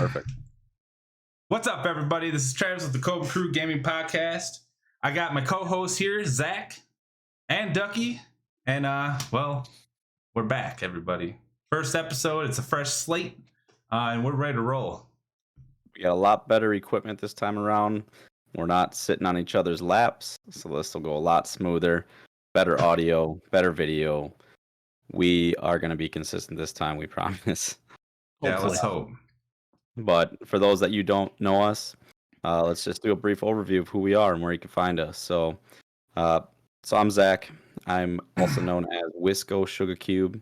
Perfect. What's up, everybody? This is Travis with the Kobra Crew Gaming Podcast. I got my co-hosts here, Zach and Ducky, and well, we're back, everybody. First episode. It's a fresh slate, and we're ready to roll. We got a lot better equipment this time around. We're not sitting on each other's laps, so this will go a lot smoother. Better audio, better video. We are going to be consistent this time, we promise. Yeah, let's hope. But for those that you don't know us, let's just do a brief overview of who we are and where you can find us. So I'm Zach. I'm also known as Wisco Sugar Cube.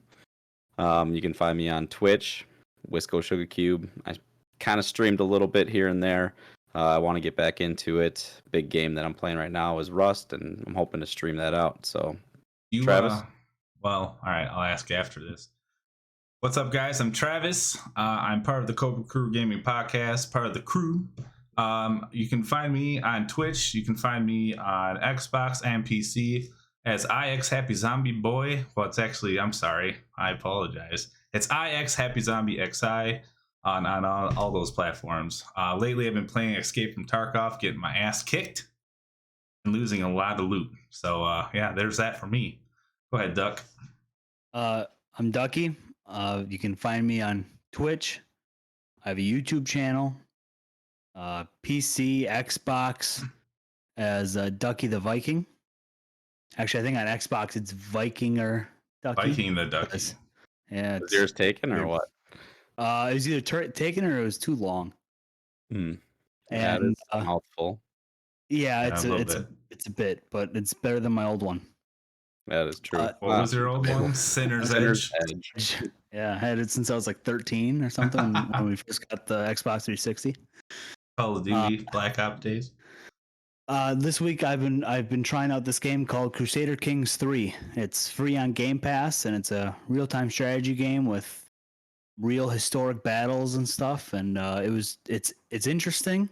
You can find me on Twitch, Wisco Sugar Cube. I kind of streamed a little bit here and there. I want to get back into it. Big game that I'm playing right now is Rust, and I'm hoping to stream that out. So, Travis? Well, all right, I'll ask after this. What's up, guys? I'm Travis. I'm part of the Kobra Crew Gaming Podcast, part of the crew. You can find me on Twitch. You can find me on Xbox and PC as IX Happy Zombie Boy. Well, it's actually, I'm sorry. I apologize. It's IX Happy Zombie XI on all those platforms. Lately, I've been playing Escape from Tarkov, getting my ass kicked and losing a lot of loot. So, yeah, there's that for me. Go ahead, Duck. I'm Ducky. You can find me on Twitch. I have a YouTube channel, PC, Xbox as Ducky the Viking. Actually, I think on Xbox it's Vikinger Ducky. Viking the Ducky. Yeah. Was yours taken or what? It was either taken or it was too long. And that is a mouthful. Yeah, it's a bit, but it's better than my old one. That is true. What was your old one? Sinner's Edge. Yeah, I had it since I was like 13 or something when we first got the Xbox 360. Call of Duty, Black Ops days. This week I've been trying out this game called Crusader Kings 3. It's free on Game Pass, and it's a real-time strategy game with real historic battles and stuff. And it's interesting,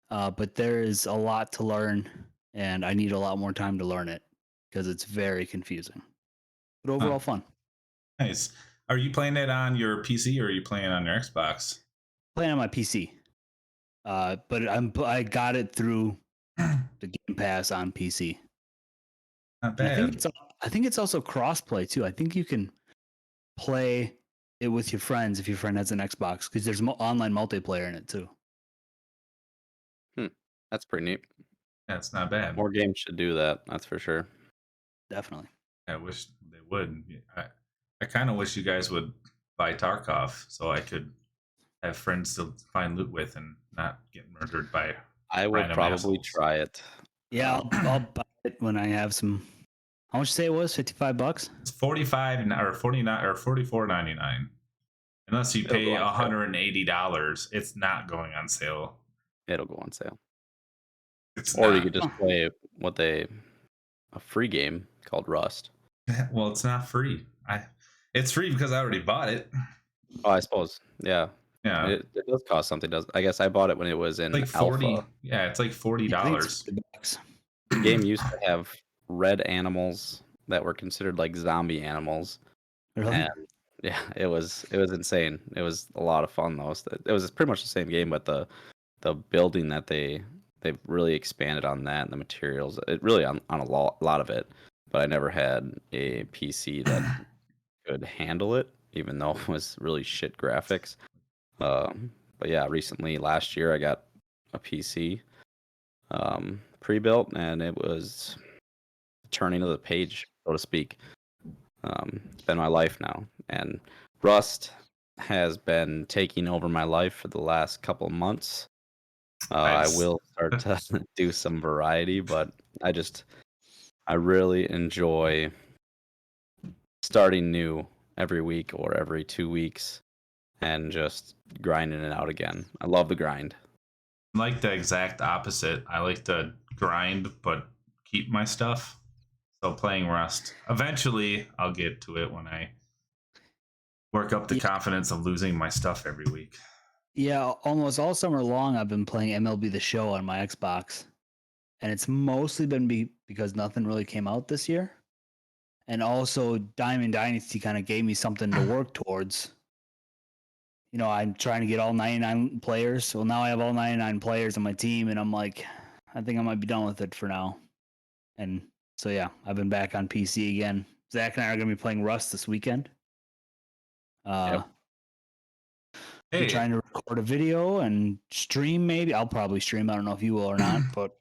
but there is a lot to learn, and I need a lot more time to learn it because it's very confusing. But overall, fun. Nice. Are you playing it on your PC or are you playing it on your Xbox? Playing on my PC, but I got it through the Game Pass on PC. Not bad. I think it's also crossplay too. I think you can play it with your friends if your friend has an Xbox because there's online multiplayer in it too. That's pretty neat. That's not bad. More games should do that. That's for sure. Definitely. I wish they would. I kind of wish you guys would buy Tarkov so I could have friends to find loot with and not get murdered by. I would probably assholes. try it. Yeah, I'll buy it when I have some. How much did you say it was? $55? It's $45 or $49 or $44.99. Unless you pay $180, it's not going on sale. It'll go on sale. Or you could just play a free game called Rust. Well, it's not free. It's free because I already bought it. Oh, I suppose. Yeah. Yeah. It does cost something, does I guess I bought it when it was in like 40. alpha. Yeah, it's like $40. The game used to have red animals that were considered like zombie animals. Really? And yeah, it was insane. It was a lot of fun though. It was pretty much the same game, but the building that they've really expanded on that and the materials. It really on a lot of it. But I never had a PC that could handle it, even though it was really shit graphics. But yeah, recently last year I got a PC pre-built, and it was turning of the page, so to speak. It's been my life now, and Rust has been taking over my life for the last couple of months. Nice. I will start to do some variety, but I really enjoy starting new every week or every 2 weeks and just grinding it out again. I love the grind. I'm like the exact opposite. I like to grind but keep my stuff. So playing Rust. Eventually, I'll get to it when I work up the confidence of losing my stuff every week. Yeah, almost all summer long I've been playing MLB The Show on my Xbox. And it's mostly been because nothing really came out this year. And also Diamond Dynasty kind of gave me something to work towards. I'm trying to get all 99 players. Well, now I have all 99 players on my team, and I'm like, I think I might be done with it for now. And so, yeah, I've been back on PC again. Zach and I are going to be playing Rust this weekend. We're Hey, trying to record a video and stream, maybe. I'll probably stream. I don't know if you will or not, but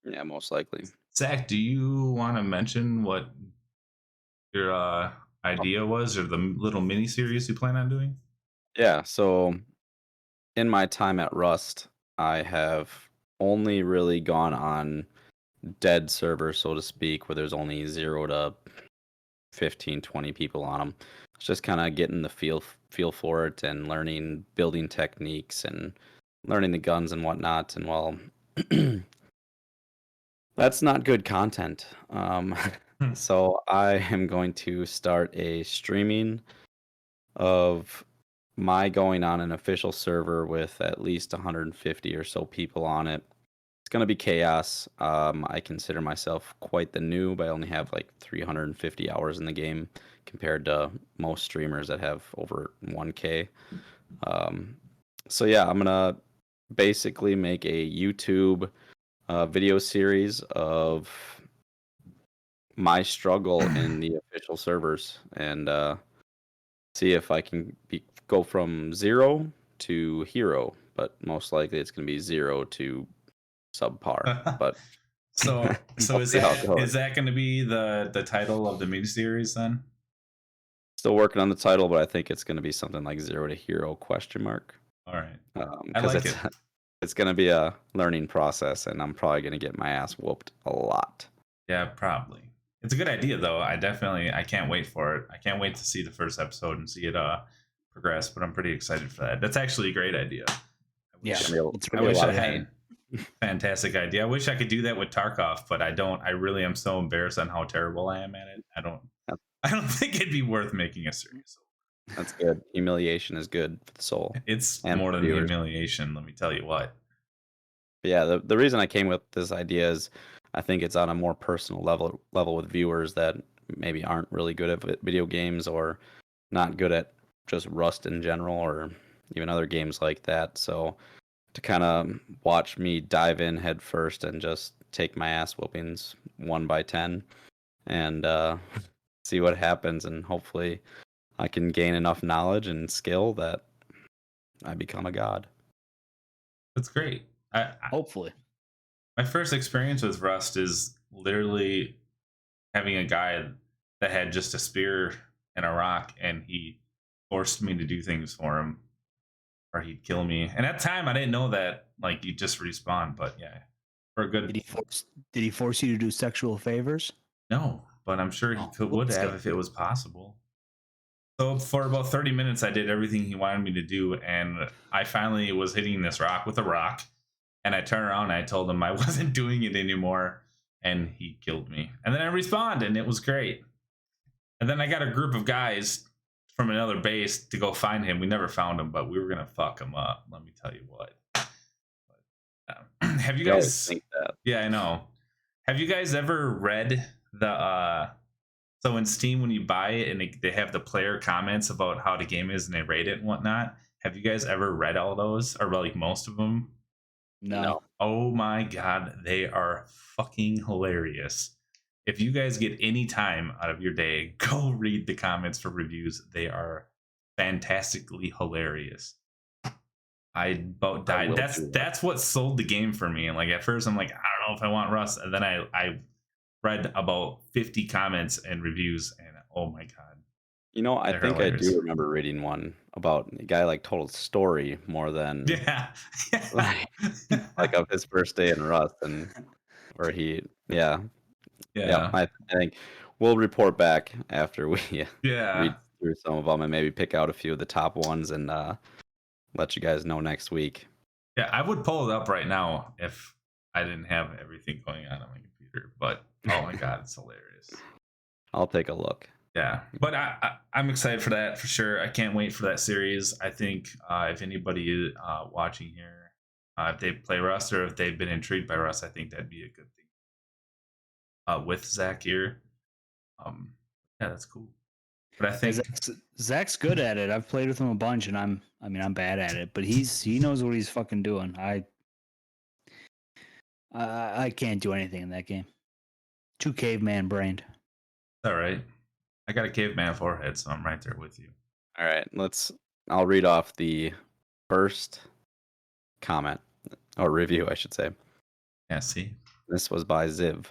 Yeah, most likely. Zach, do you want to mention what your idea was, or the little mini series you plan on doing? Yeah, so in my time at Rust, I have only really gone on dead servers, so to speak, where there's only 0 to 15, 20 people on them. It's just kind of getting the feel for it and learning building techniques and learning the guns and whatnot. And well, that's not good content. Hmm. So I am going to start a streaming of my going on an official server with at least 150 or so people on it. It's going to be chaos. I consider myself quite the noob. I only have like 350 hours in the game compared to most streamers that have over 1K. Um, so yeah, I'm gonna basically make a YouTube video series of my struggle in the official servers and see if I can go from 0 to hero. But most likely it's gonna be 0 to subpar. But So we'll is see how it goes. that going to be the title of the mini series then? Still working on the title, but I think it's going to be something like 0 to hero question mark. All right, I Because like it. it's going to be a learning process, and I'm probably going to get my ass whooped a lot. Yeah, probably. It's a good idea though. I can't wait for it. I can't wait to see the first episode and see it progress. But I'm pretty excited for that. That's actually a great idea. yeah, It's gonna it's be, I a wish lot I of had pain. fantastic idea. I wish I could do that with Tarkov, but I don't. I really am so embarrassed on how terrible I am at it. That- I don't think it'd be worth making a series. That's good. Humiliation is good for the soul It's and more for than viewers. humiliation, let me tell you what. But yeah, the reason I came with this idea is I think it's on a more personal level with viewers that maybe aren't really good at video games or not good at just Rust in general or even other games like that. So to kind of watch me dive in head first and just take my ass whoopings 1 by 10 and see what happens, and hopefully I can gain enough knowledge and skill that I become a god. That's great. hopefully. My first experience with Rust is literally having a guy that had just a spear and a rock, and he forced me to do things for him, or he'd kill me. And at the time, I didn't know that like you just respawn. But yeah, for a good Did he force you to do sexual favors? no, but I'm sure he Oh, would that's have good. if it was possible. So for about 30 minutes, I did everything he wanted me to do, and I finally was hitting this rock with a rock. And I turned around and I told him I wasn't doing it anymore, and he killed me. And then I respawned, and it was great. And then I got a group of guys from another base to go find him. We never found him, but we were gonna fuck him up. Let me tell you what. Have you You always guys? think that. Yeah, I know. Have you guys ever read the? So in Steam, when you buy it and they have the player comments about how the game is and they rate it and whatnot. Have you guys ever read all those, or like most of them? No. Oh my god, they are fucking hilarious. If you guys get any time out of your day, go read the comments for reviews. They are fantastically hilarious. I about I died. will do that. That's what sold the game for me. And like at first I'm like, I don't know if I want Rust. And then I read about 50 comments and reviews, and oh my god. You know, I They're think I hilarious. do remember reading one about a guy like told a story more than Yeah. like, like of his first day in Rust and where he, yeah, yeah. Yeah. I think we'll report back after we Yeah. read through some of them and maybe pick out a few of the top ones and let you guys know next week. Yeah, I would pull it up right now if I didn't have everything going on my computer. But oh my god, it's hilarious. I'll take a look. Yeah, but I'm excited for that for sure. I can't wait for that series. I think if anybody is watching here, if they play Rust or if they've been intrigued by Rust, I think that'd be a good thing. With Zach here, yeah, that's cool. But I think Zach's good at it. I've played with him a bunch, and I'm bad at it, but he knows what he's fucking doing. I can't do anything in that game. Too caveman brained. all right. I got a caveman forehead, so I'm right there with you. All right, I'll read off the first comment or review, I should say. Yeah, see? This was by Ziv.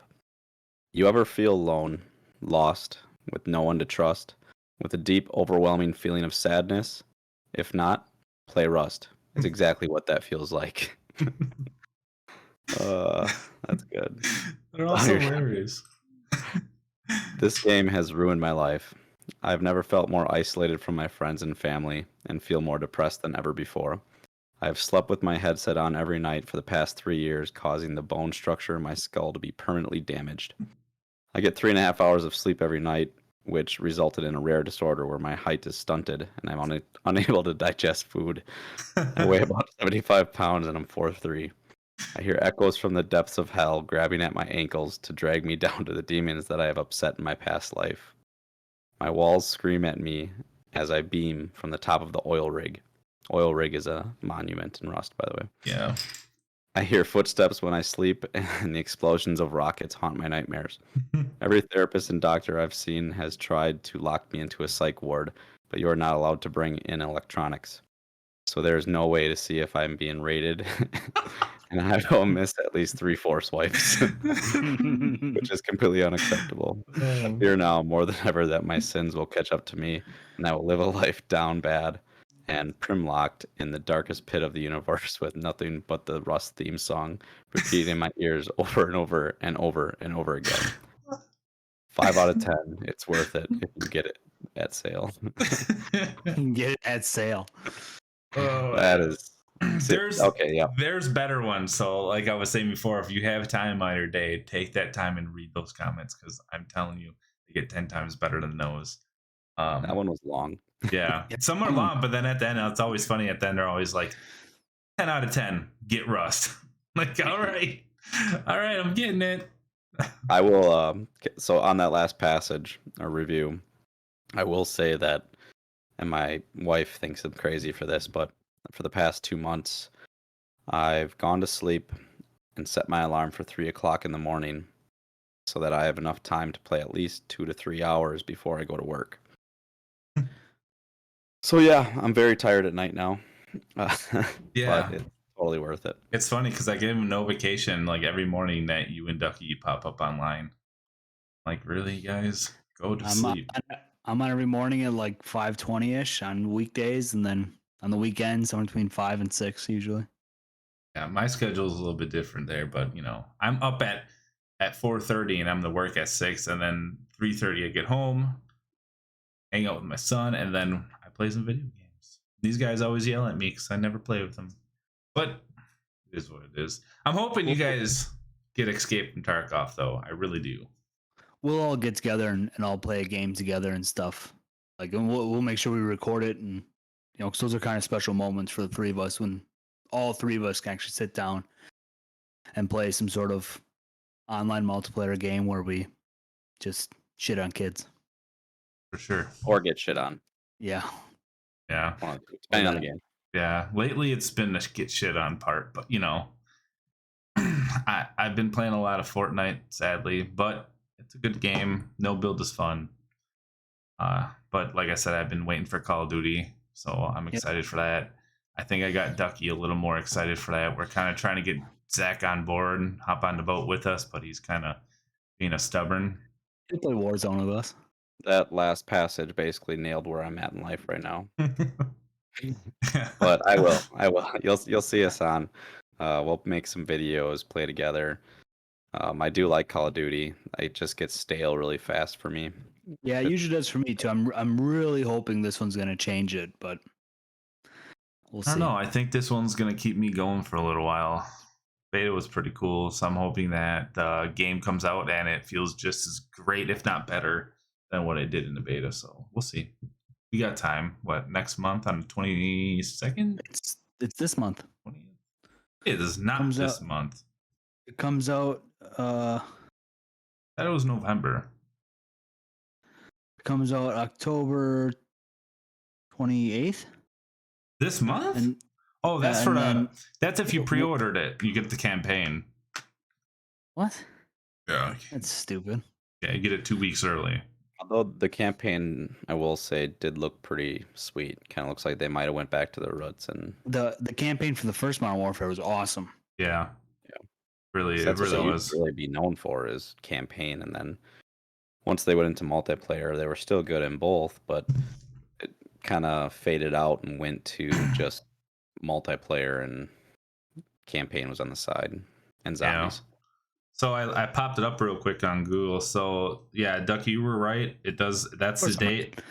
You ever feel alone, lost, with no one to trust, with a deep, overwhelming feeling of sadness? If not, play Rust. It's exactly what that feels like. That's good. They're also hilarious. This game has ruined my life. I've never felt more isolated from my friends and family and feel more depressed than ever before. I have slept with my headset on every night for the past 3 years, causing the bone structure in my skull to be permanently damaged. I get 3.5 hours of sleep every night, which resulted in a rare disorder where my height is stunted and I'm unable to digest food. I weigh about 75 pounds and I'm 4'3". I hear echoes from the depths of hell grabbing at my ankles to drag me down to the demons that I have upset in my past life. My walls scream at me as I beam from the top of the oil rig. Oil rig is a monument in Rust, by the way. Yeah. I hear footsteps when I sleep, and the explosions of rockets haunt my nightmares. Every therapist and doctor I've seen has tried to lock me into a psych ward, but you are not allowed to bring in electronics. So there's no way to see if I'm being raided, and I don't miss at least 3-4 swipes, which is completely unacceptable. I fear now more than ever that my sins will catch up to me, and I will live a life down bad and primlocked in the darkest pit of the universe with nothing but the Rust theme song repeating in my ears over and over and over and over again. 5 out of 10. It's worth it if you get it at sale. Get it at sale. Oh, That is okay. Yeah, there's better ones. So, like I was saying before, if you have time on your day, take that time and read those comments because I'm telling you, they get 10 times better than those. that one was long. Yeah, some are long, but then at the end, it's always funny. At the end, they're always like 10 out of 10. Get Rust. Like, all right, I'm getting it. I will. So on that last passage or review, I will say that, and my wife thinks I'm crazy for this, but for the past 2 months, I've gone to sleep and set my alarm for 3 o'clock in the morning so that I have enough time to play at least 2 to 3 hours before I go to work. So yeah, I'm very tired at night now. Yeah. But it's totally worth it. It's funny because I give him no vacation like every morning that you and Ducky pop up online. Like, really, guys? Go to sleep. I'm on every morning at like 5:20ish on weekdays, and then on the weekends, somewhere between 5 and 6 usually. Yeah, my schedule is a little bit different there, but I'm up at 4:30 and I'm to work at 6, and then 3:30 I get home, hang out with my son, and then I play some video games. These guys always yell at me because I never play with them, but it is what it is. I'm hoping you guys get Escape from Tarkov, though. I really do. We'll all get together and all play a game together and stuff. Like, and we'll make sure we record it, and because those are kind of special moments for the three of us when all three of us can actually sit down and play some sort of online multiplayer game where we just shit on kids. For sure. Or get shit on. Yeah. Yeah. Well, depending on the game. Yeah. Lately it's been the get shit on part, but I've been playing a lot of Fortnite, sadly, but it's a good game. No build is fun. But like I said, I've been waiting for Call of Duty, so I'm excited for that. I think I got Ducky a little more excited for that. We're kind of trying to get Zach on board and hop on the boat with us, but he's kind of being a stubborn. He'll play Warzone with us. That last passage basically nailed where I'm at in life right now. But I will. You'll see us on. We'll make some videos, play together. I do like Call of Duty. It just gets stale really fast for me. Yeah, it usually does for me too. I'm really hoping this one's gonna change it, but we'll see. I don't know. I think this one's gonna keep me going for a little while. Beta was pretty cool, so I'm hoping that the game comes out and it feels just as great, if not better, than what it did in the beta. So we'll see. We got time. What, next month on the 22nd? It's this month. 20th? It is not this month. It comes out. That was November. comes out October 28th. This month? And oh, that's yeah, for and the. then That's if you pre-ordered it. You get the campaign. what? Yeah. That's stupid. Yeah, you get it 2 weeks early. Although the campaign, I will say, did look pretty sweet. Kind of looks like they might have went back to their roots, and The campaign for the first Modern Warfare was awesome. Yeah. Yeah. Really, so it that's what really they used was. to really be known for is campaign. And then once they went into multiplayer, they were still good in both, but it kind of faded out and went to just multiplayer, and campaign was on the side, and Yeah. zombies. So I popped it up real quick on Google. So yeah, Ducky, you were right. It does. That's the course I'm right. date.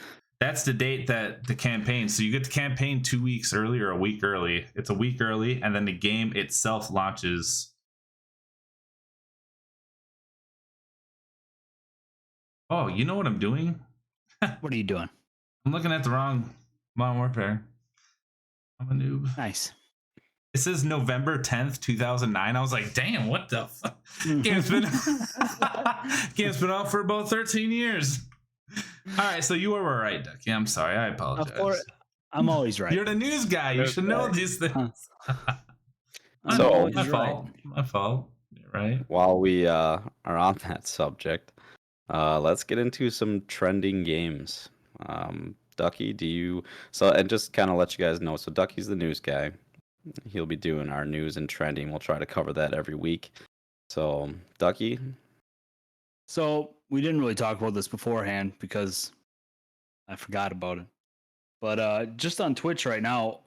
That's the date that the campaign. So you get the campaign 2 weeks early or a week early. It's a week early, and then the game itself launches. Oh, you know what I'm doing? What are you doing? I'm looking at the wrong Modern Warfare. I'm a noob. Nice. It says November 10th, 2009. I was like, damn, what the fuck? Game's been game's been out for about 13 years. All right, so you were right, Ducky. I'm sorry. I apologize. Of course, I'm always right. You're the news guy. You News should know guy. these things. I'm So- always My right. fault. My fault. Right. While we are on that subject, let's get into some trending games. Ducky, do you and just kind of let you guys know. So Ducky's the news guy. He'll be doing our news and trending. We'll try to cover that every week. So Ducky, So we didn't really talk about this beforehand because I forgot about it. But just on Twitch right now,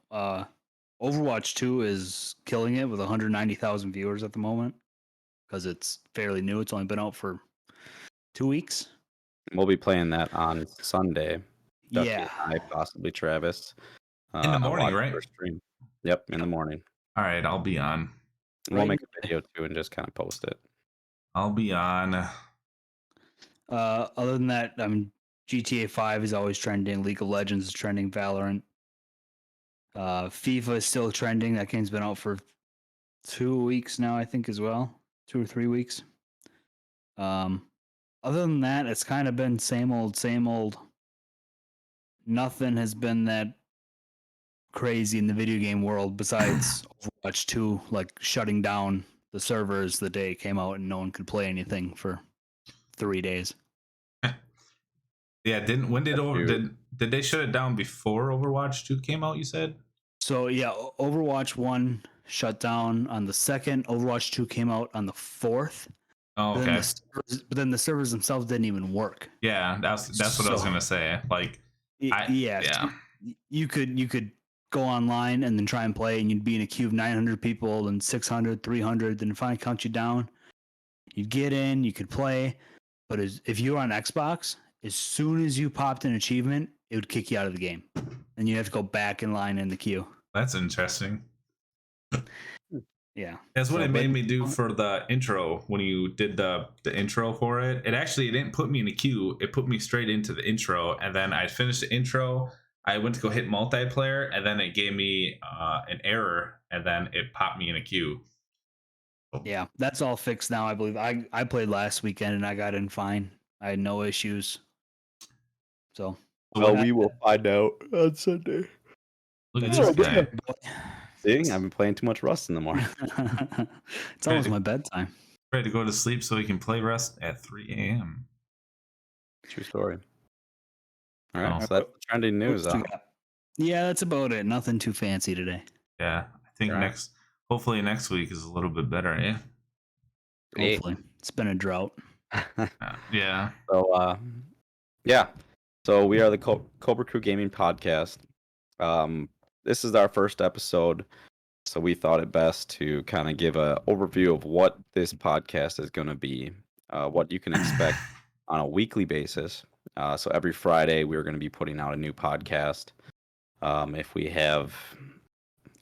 Overwatch 2 is killing it with 190,000 viewers at the moment because it's fairly new. It's only been out for 2 weeks. we'll be playing that on Sunday. Ducky Yeah. and I, possibly Travis. In the morning, watch right? our stream. Yep, in the morning. All right, I'll be on. We'll Right. make a video too and just kind of post it. I'll be on. Other than that, I mean, GTA 5 is always trending. League of Legends is trending. Valorant. FIFA is still trending. That game's been out for 2 weeks now, I think, as well. 2 or 3 weeks. Other than that, it's kind of been same old, same old. Nothing has been that crazy in the video game world besides Overwatch 2, like shutting down the servers the day it came out and no one could play anything for 3 days. Yeah, when did Dude. did they shut it down before Overwatch 2 came out, you said? So yeah, Overwatch 1 shut down on the 2nd. Overwatch 2 came out on the 4th. Oh, But okay. then the servers themselves didn't even work. Yeah, that's what I was So- gonna say. Like, Yeah. You could go online and then try and play, and you'd be in a queue of 900 people and 600, 300, then finally count you down. You'd get in, you could play, but if you were on Xbox, as soon as you popped an achievement, it would kick you out of the game, and you have to go back in line in the queue. that's interesting. Yeah, That's what So, it made but- me do for the intro when you did the intro for it. It didn't put me in a queue. It put me straight into the intro, and then I finished the intro. I went to go hit multiplayer, and then it gave me an error, and then it popped me in a queue. Yeah, that's all fixed now. I believe I played last weekend and I got in fine. I had no issues. So Well, we will find out on Sunday. Look at That's this right. guy. See, I've been playing too much Rust in the morning. It's almost my bedtime. Ready to go to sleep so he can play Rust at 3 a.m. True story. All right, Oh. so that's the trending news. What else we got? Yeah, that's about it. Nothing too fancy today. Yeah, I think Right. hopefully next week is a little bit better. Yeah. Hey. Hopefully, it's been a drought. Yeah. So, yeah. So we are the Cobra Crew Gaming Podcast. This is our first episode, so we thought it best to kind of give an overview of what this podcast is going to be, what you can expect on a weekly basis. So every Friday, we're going to be putting out a new podcast. If we have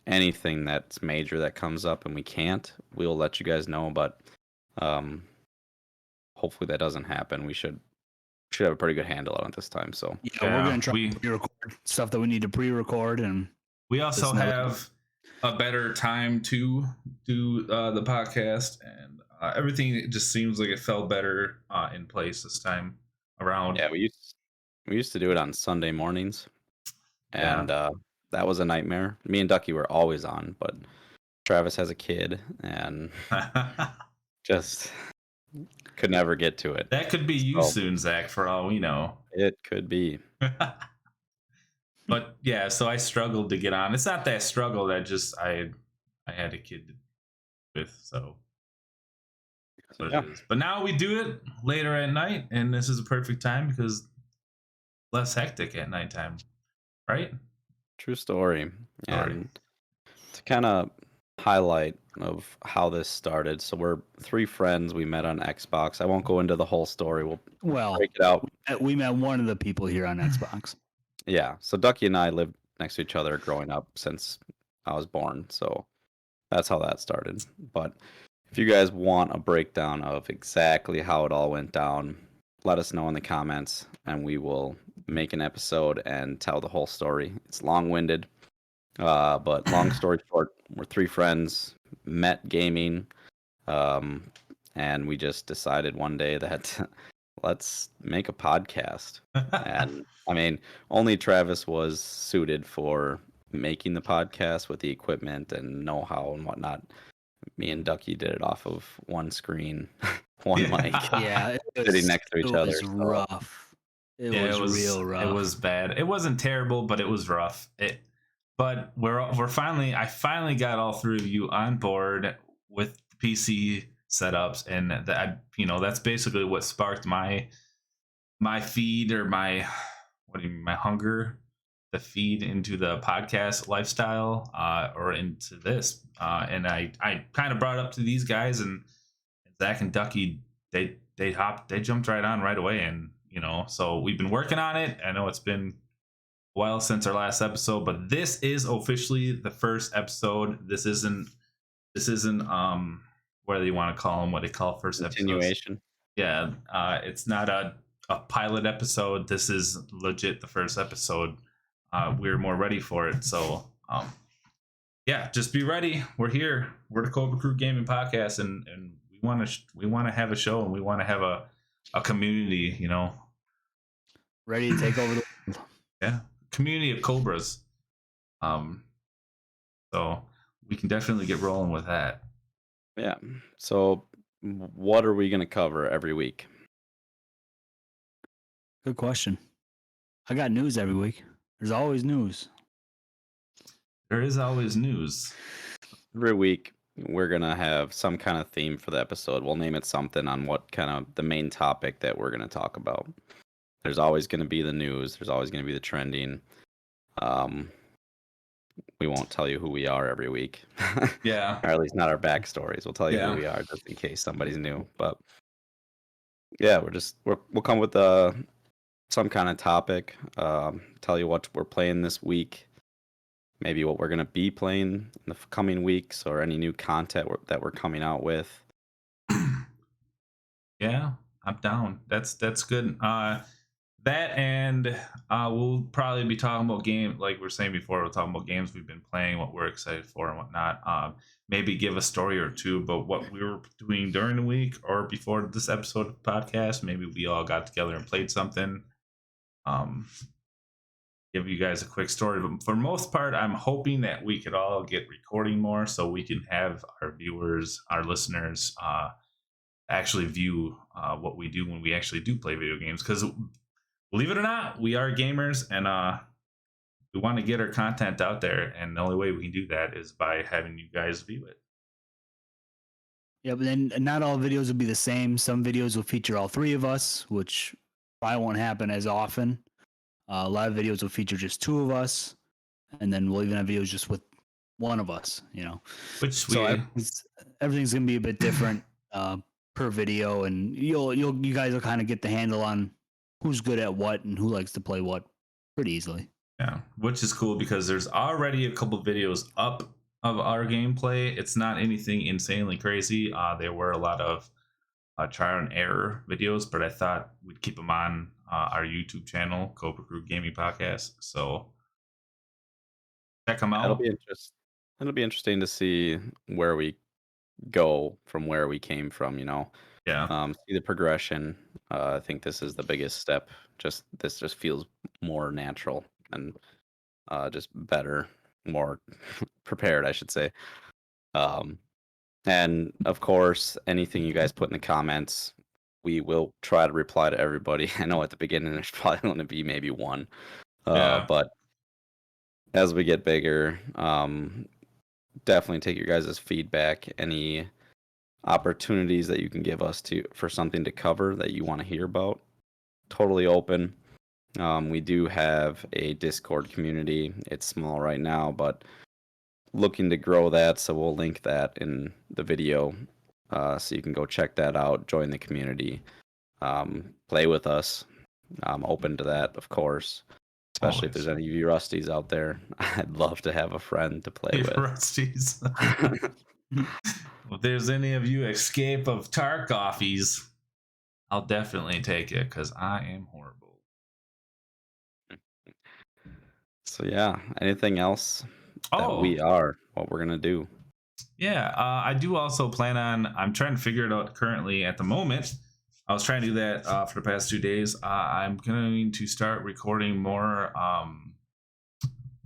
anything that's major that comes up and we can't, we'll let you guys know. But hopefully that doesn't happen. We should have a pretty good handle on it this time. So Yeah, Yeah, we're gonna try we- to pre-record stuff that we need to pre-record, and We also Just never- have a better time to do the podcast, and everything just seems like it fell better in place this time around. yeah, we We used to do it on Sunday mornings, Yeah. and that was a nightmare. Me and Ducky were always on, but Travis has a kid and just could never get to it. That could be you So soon, Zach, for all we know. it could be. But yeah, so I struggled to get on. It's not that struggle that just I had a kid with, so that's So what yeah, it is. But now we do it later at night, and this is a perfect time because less hectic at nighttime, right? true story. Sorry. And to kind of highlight of how this started. So we're three friends we met on Xbox. I won't go into the whole story. We'll Well, break it out. we met one of the people here on Xbox. Yeah. So Ducky and I lived next to each other growing up since I was born. So that's how that started. But if you guys want a breakdown of exactly how it all went down, let us know in the comments and we will make an episode and tell the whole story. It's long-winded, but long story short, we're three friends, met gaming, um, and we just decided one day that let's make a podcast. And I mean, only Travis was suited for making the podcast with the equipment and know-how and whatnot. Me and Ducky did it off of one screen, one mic, Yeah, sitting next to each other. So rough. It was real rough. It was bad. It wasn't terrible, but it was rough. But we're finally. I finally got all three of you on board with PC setups, and that's basically what sparked my feed or my what do you mean, my hunger to feed into the podcast lifestyle or into this. And I kind of brought it up to these guys, and Zach and Ducky, they jumped right on right away. And, so we've been working on it. I know it's been a while since our last episode, but this is officially the first episode. This isn't what do you want to call them, what they call first episodes. continuation. Yeah, it's not a pilot episode. This is legit the first episode. We're more ready for it. So, yeah, just be ready. We're here. We're the Cobra Crew Gaming Podcast, and we want to have a show, and we want to have a community. Ready to take over the world. Yeah, community of Cobras. So we can definitely get rolling with that. Yeah. So what are we going to cover every week? Good question. I got news every week. There's always news. There is always news. Every week, we're going to have some kind of theme for the episode. We'll name it something on what kind of the main topic that we're going to talk about. There's always going to be the news. There's always going to be the trending. We won't tell you who we are every week. Yeah. Or at least not our backstories. We'll tell you who we are just in case somebody's new. But yeah, we'll come with some kind of topic. Tell you what we're playing this week. Maybe what we're going to be playing in the coming weeks or any new content that we're coming out with. Yeah, I'm down. That's good. That and we'll probably be talking about like we were saying before, we're talking about games we've been playing, what we're excited for and whatnot. Maybe give a story or two about what we were doing during the week or before this episode of the podcast. Maybe we all got together and played something. Give you guys a quick story. But for most part, I'm hoping that we could all get recording more so we can have our viewers, our listeners, actually view what we do when we actually do play video games. Because believe it or not, we are gamers, and we want to get our content out there. And the only way we can do that is by having you guys view it. Yeah, but then not all videos will be the same. Some videos will feature all three of us, which probably won't happen as often. A lot of videos will feature just two of us, and then we'll even have videos just with one of us. Which so everything's gonna be a bit different per video, and you guys will kind of get the handle on who's good at what and who likes to play what pretty easily. Yeah, which is cool because there's already a couple videos up of our gameplay. It's not anything insanely crazy. There were a lot of trial and error videos, but I thought we'd keep them on our YouTube channel, Cobra Crew Gaming Podcast. So check them out. It'll be interesting to see where we go from where we came from. Yeah. See the progression. I think this is the biggest step. This just feels more natural and just better, more prepared, I should say. Um, and of course, anything you guys put in the comments, we will try to reply to everybody. I know at the beginning there's probably going to be maybe one, Yeah. but as we get bigger, definitely take your guys' feedback. Any opportunities that you can give us for something to cover that you want to hear about, totally open. We do have a Discord community. It's small right now, but looking to grow that, so we'll link that in the video, so you can go check that out, join the community, play with us. I'm open to that, of course, especially if Always. there's any of you Rusties out there. I'd love to have a friend to play Hey, with. Rusties. If there's any of you escape of tar coffees, I'll definitely take it because I am horrible. So yeah, anything else that we are, what we're gonna do? Yeah, I do also plan on. I'm trying to figure it out currently at the moment. I was trying to do that for the past 2 days. I'm going to start recording more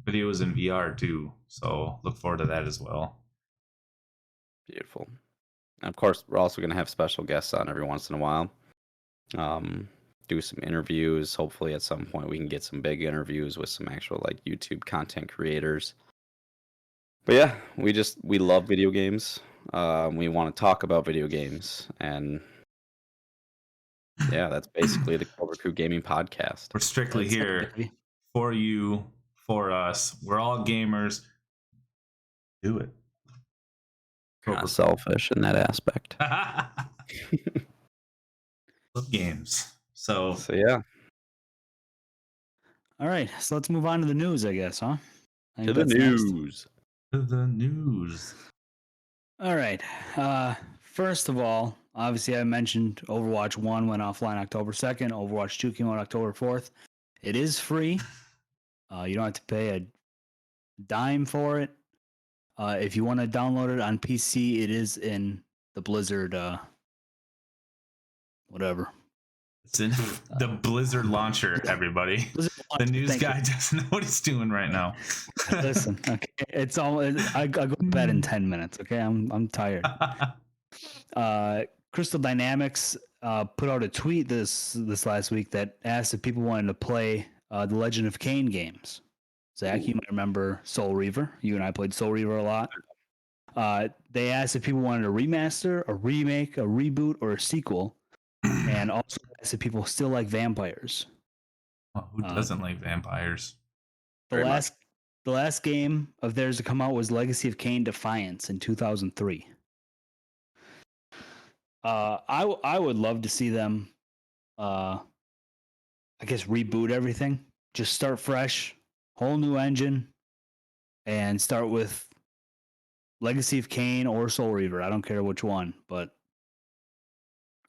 videos in VR too. So look forward to that as well. Beautiful. And of course, we're also gonna have special guests on every once in a while. Do some interviews. Hopefully, at some point, we can get some big interviews with some actual like YouTube content creators. But yeah, we love video games. We want to talk about video games, and yeah, that's basically the Cobra Crew Gaming Podcast. We're strictly That's it, here baby. for you, for us. We're all gamers. Do it. Kind of selfish in that aspect. Love games. So Yeah, All right, so let's move on to the news, I guess, huh? I think to the that's next. news. the news. All right. First of all, obviously, I mentioned Overwatch 1 went offline October 2nd. Overwatch 2 came out October 4th. It is free. You don't have to pay a dime for it. If you want to download it on PC, it is in the Blizzard, whatever. It's in the Blizzard launcher, everybody. Blizzard The launcher, news thank guy you. doesn't know what he's doing right now. Listen, okay, it's all. I go to bed in 10 minutes. Okay, I'm tired. Crystal Dynamics put out a tweet this last week that asked if people wanted to play the Legend of Kain games. Zach, you might remember Soul Reaver. You and I played Soul Reaver a lot. They asked if people wanted a remaster, a remake, a reboot, or a sequel, and also asked if people still like vampires. Well, who doesn't like vampires? The last game of theirs to come out was Legacy of Kain Defiance in 2003. I would love to see them, I guess, reboot everything. Just start fresh, whole new engine, and start with Legacy of Kain or Soul Reaver. I don't care which one, but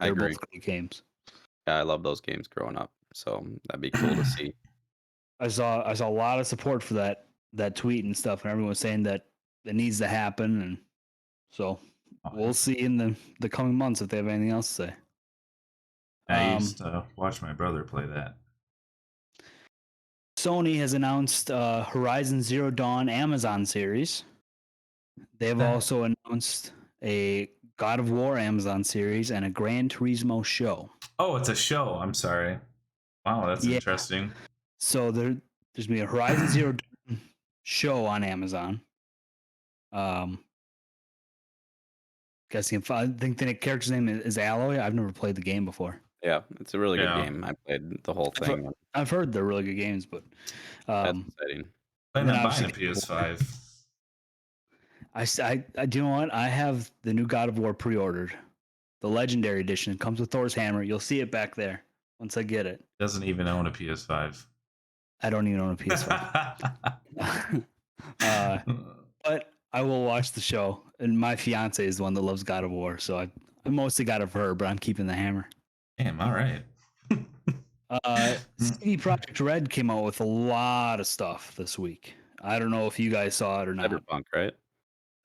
they're both great games. Yeah, I love those games growing up, so that'd be cool to see. I saw a lot of support for that tweet and stuff, and everyone was saying that it needs to happen, and so we'll see in the coming months if they have anything else to say. I used to watch my brother play that. Sony has announced Horizon Zero Dawn Amazon series. They've also announced a God of War Amazon series and a Gran Turismo show. Oh, it's a show. I'm sorry. Wow, that's interesting. So there's gonna be a Horizon Zero Dawn show on Amazon. Guessing I think the character's name is Alloy. I've never played the game before. Yeah, it's a really good game. I played the whole thing. I've heard they're really good games, but that's exciting. Planning on buying a PS5. I do you know what? I have the new God of War pre-ordered. The Legendary Edition. It comes with Thor's hammer. You'll see it back there once I get it. Doesn't even own a PS5. I don't even own a PS5. But I will watch the show. And my fiance is the one that loves God of War, so I mostly got it for her, but I'm keeping the hammer. Damn, all right. CD Projekt Red came out with a lot of stuff this week. I don't know if you guys saw it or not. Cyberpunk, right?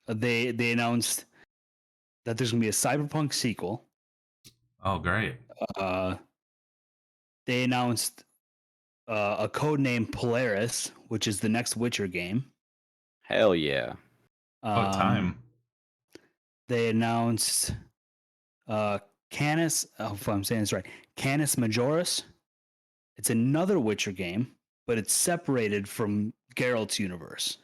They announced that there's gonna be a Cyberpunk sequel. Oh, great. they announced a code name Polaris, which is the next Witcher game. Hell yeah. What time? They announced Canis. Oh, if I'm saying this right, Canis Majoris. It's another Witcher game, but it's separated from Geralt's universe.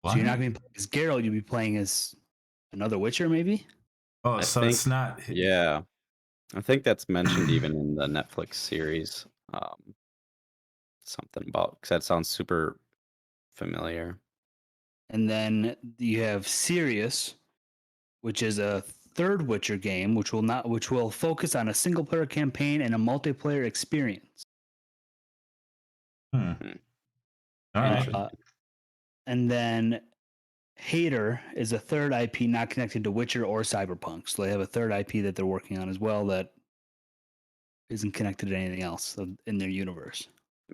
What? So you're not going to be playing as Geralt. You'll be playing as another Witcher, maybe. Oh, I so think- it's not. Yeah. I think that's mentioned even in the Netflix series. Something about, because that sounds super familiar. And then you have Sirius, which is a third Witcher game, which will focus on a single player campaign and a multiplayer experience. Hmm. Hmm. All right. And then Hater is a third IP not connected to Witcher or Cyberpunk. So they have a third IP that they're working on as well that isn't connected to anything else in their universe.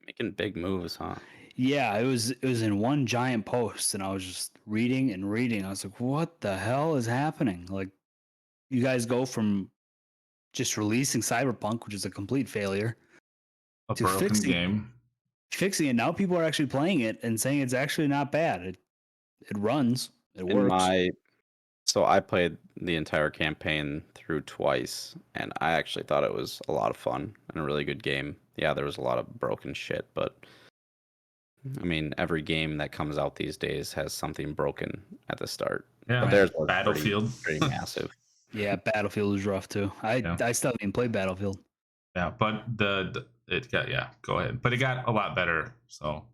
Making big moves, huh? Yeah, it was in one giant post, and I was just reading and reading. I was like, "What the hell is happening?" Like, you guys go from just releasing Cyberpunk, which is a complete failure, A to broken fixing game. it. Now people are actually playing it and saying it's actually not bad. It runs. It works. So I played the entire campaign through twice, and I actually thought it was a lot of fun and a really good game. Yeah, there was a lot of broken shit, but I mean, every game that comes out these days has something broken at the start. Yeah. But theirs was Battlefield. pretty massive. Yeah, Battlefield was rough too. Yeah. I still haven't even played Battlefield. Yeah, but it got go ahead. But it got a lot better. So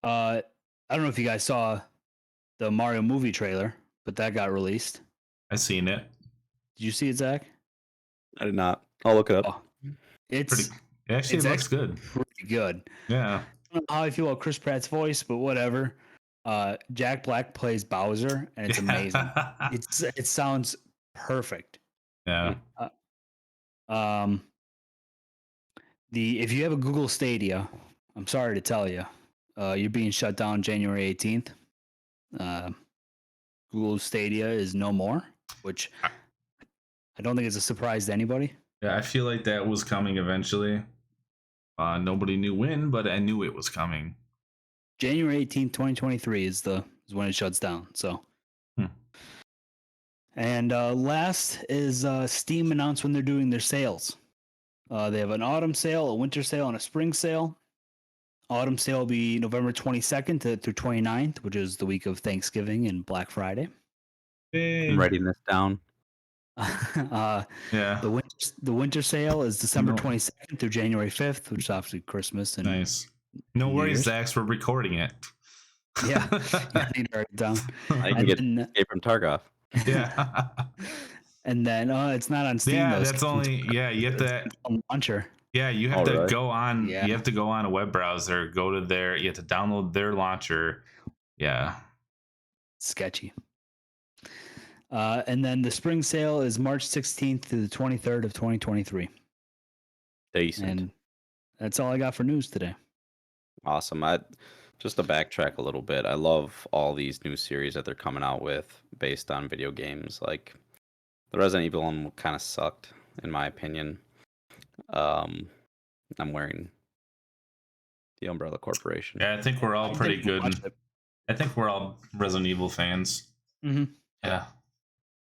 I don't know if you guys saw the Mario movie trailer, but that got released. I seen it. Did you see it, Zach? I did not. I'll look it up. Oh, it's Pretty. Actually, it's it looks good. pretty good. Yeah. I don't know how I feel about Chris Pratt's voice, but whatever. Jack Black plays Bowser, and it's amazing. It sounds perfect. Yeah. If you have a Google Stadia, I'm sorry to tell you, you're being shut down January 18th. Google Stadia is no more, which I don't think is a surprise to anybody. Yeah, I feel like that was coming eventually. Nobody knew when, but I knew it was coming. January 18th, 2023 is when it shuts down. So, and last is Steam announced when they're doing their sales. They have an autumn sale, a winter sale, and a spring sale. Autumn sale will be November 22nd through 29th, which is the week of Thanksgiving and Black Friday. I'm writing this down. Yeah. The winter sale is December 22nd through January 5th, which is obviously Christmas. And nice. No New worries, Year's. Zax. We're recording it. Yeah, I need to write it down. I can get Escape from Tarkov. Yeah. And then it's not on Steam. Yeah, though. that's only you have to launcher. Yeah, you have to really? go on. Yeah. You have to go on a web browser. Go to their. You have to download their launcher. Yeah. Sketchy. And then the spring sale is March 16th to the 23rd of 2023. Decent. And that's all I got for news today. Awesome. Just to backtrack a little bit, I love all these new series that they're coming out with based on video games. Like the Resident Evil one kind of sucked, in my opinion. I'm wearing the Umbrella Corporation. Yeah, I think we're all pretty good. I think we're all Resident Evil fans. Mm-hmm. Yeah.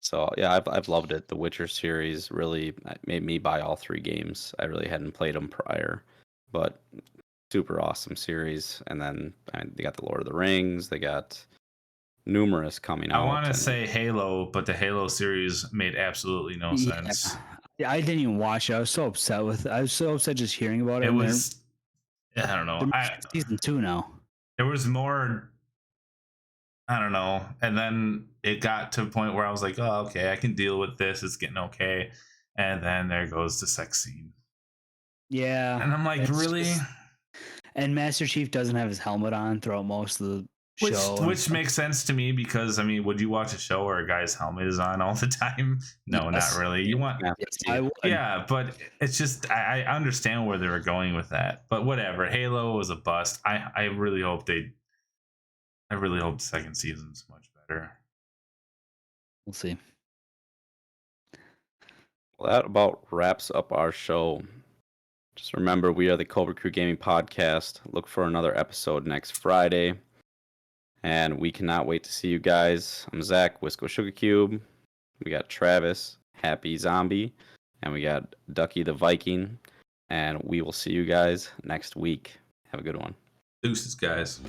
So yeah, I've loved it. The Witcher series really made me buy all 3 games. I really hadn't played them prior, but super awesome series. And then they got the Lord of the Rings. They got numerous coming out. I want to say Halo, but the Halo series made absolutely no sense. Yeah, I didn't even watch it. I was so upset just hearing about it. It was, I don't know. Season 2 now. There was more, I don't know. And then it got to a point where I was like, oh, okay, I can deal with this. It's getting okay. And then there goes the sex scene. Yeah. And I'm like, really? And Master Chief doesn't have his helmet on throughout most of the show. Which makes sense to me because, I mean, would you watch a show where a guy's helmet is on all the time? No, Yes. not really. You want, I would. yeah, but it's just, I understand where they were going with that. But whatever. Halo was a bust. I really hope the second season's much better. We'll see. Well, that about wraps up our show. Just remember, we are the Cobra Crew Gaming Podcast. Look for another episode next Friday. And we cannot wait to see you guys. I'm Zach, Wisco Sugar Cube. We got Travis, Happy Zombie. And we got Ducky the Viking. And we will see you guys next week. Have a good one. Deuces, guys.